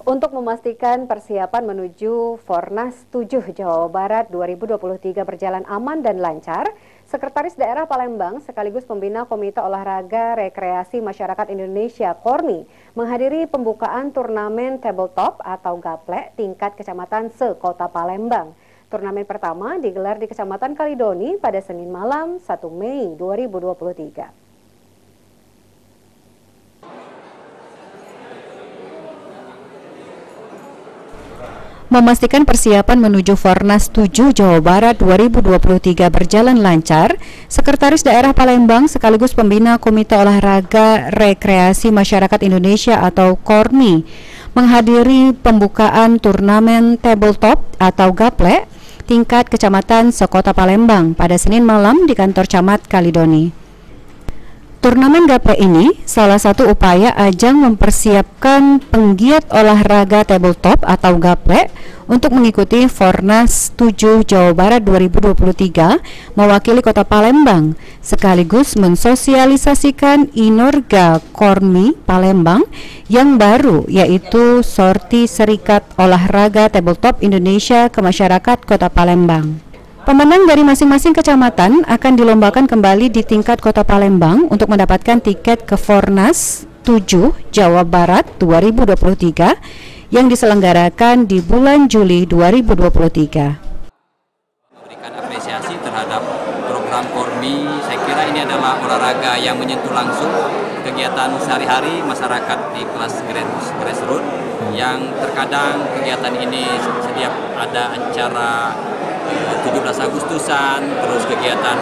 Untuk memastikan persiapan menuju Fornas 7 Jawa Barat 2023 berjalan aman dan lancar, Sekretaris Daerah Palembang sekaligus pembina Komite Olahraga Rekreasi Masyarakat Indonesia (KORMI) menghadiri pembukaan turnamen tabletop atau gaplek tingkat kecamatan se-Kota Palembang. Turnamen pertama digelar di Kecamatan Kalidoni pada Senin malam 1 Mei 2023. Memastikan persiapan menuju Fornas 7 Jawa Barat 2023 berjalan lancar, Sekretaris Daerah Palembang sekaligus pembina Komite Olahraga Rekreasi Masyarakat Indonesia atau KORMI menghadiri pembukaan turnamen tabletop atau gaplek tingkat kecamatan se-Kota Palembang pada Senin malam di kantor Camat Kalidoni. Turnamen gaplek ini salah satu upaya ajang mempersiapkan penggiat olahraga tabletop atau gaplek untuk mengikuti Fornas 7 Jawa Barat 2023 mewakili Kota Palembang, sekaligus mensosialisasikan Inorga KORMI Palembang yang baru, yaitu Sorti Serikat Olahraga Tabletop Indonesia ke masyarakat Kota Palembang. Pemenang dari masing-masing kecamatan akan dilombakan kembali di tingkat Kota Palembang untuk mendapatkan tiket ke Fornas 7 Jawa Barat 2023 yang diselenggarakan di bulan Juli 2023. Memberikan apresiasi terhadap program KORMI, saya kira ini adalah olahraga yang menyentuh langsung kegiatan sehari-hari masyarakat di kelas grassroots yang terkadang kegiatan ini setiap ada acara 17 Agustusan, terus kegiatan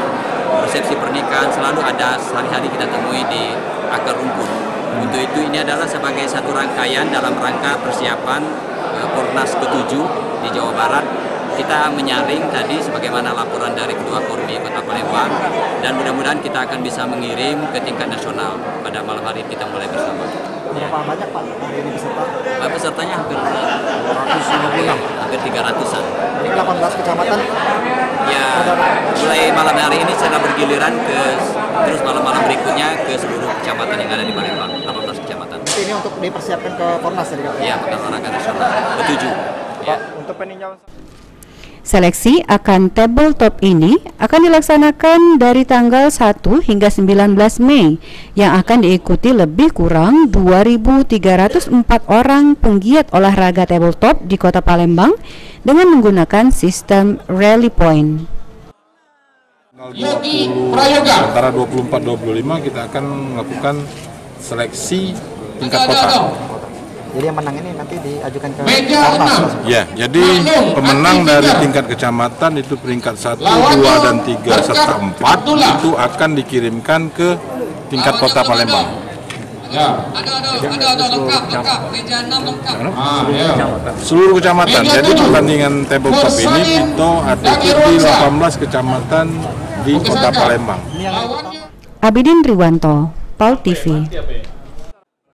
resepsi pernikahan selalu ada sehari-hari kita temui di akar rumput. Untuk itu ini adalah sebagai satu rangkaian dalam rangka persiapan Fornas ke-7 di Jawa Barat. Kita menyaring tadi sebagaimana laporan dari Ketua KORMI Kota Palembang dan mudah-mudahan kita akan bisa mengirim ke tingkat nasional pada malam hari kita mulai bersama. Berapa banyak Pak hari ini peserta? Pesertanya hampir 256, hampir 300-an. Ini 18 kecamatan? Ya, mulai malam hari ini secara bergiliran terus malam-malam berikutnya ke seluruh kecamatan yang ada di Palembang, 18 kecamatan. Jadi ini untuk dipersiapkan ke Fornas tadi Kak? Iya, Pekan Olahraga Nasional ke-7. Ya. Untuk peninjauan Seleksi akan tabletop ini akan dilaksanakan dari tanggal 1 hingga 19 Mei yang akan diikuti lebih kurang 2.304 orang penggiat olahraga tabletop di Kota Palembang dengan menggunakan sistem rally point. Antara 24-25 kita akan melakukan seleksi tingkat kota. Jadi yang menang ini nanti diajukan ke Fornas. Ya, jadi pemenang dari tingkat kecamatan itu peringkat 1, 2, dan 3 serta 4 itu akan dikirimkan ke tingkat Kota Palembang. Ya. Seluruh kecamatan. Jadi pertandingan tabletop ini kita ada di 18 kecamatan di Kota Palembang. Abidin Riwanto, PAL TV.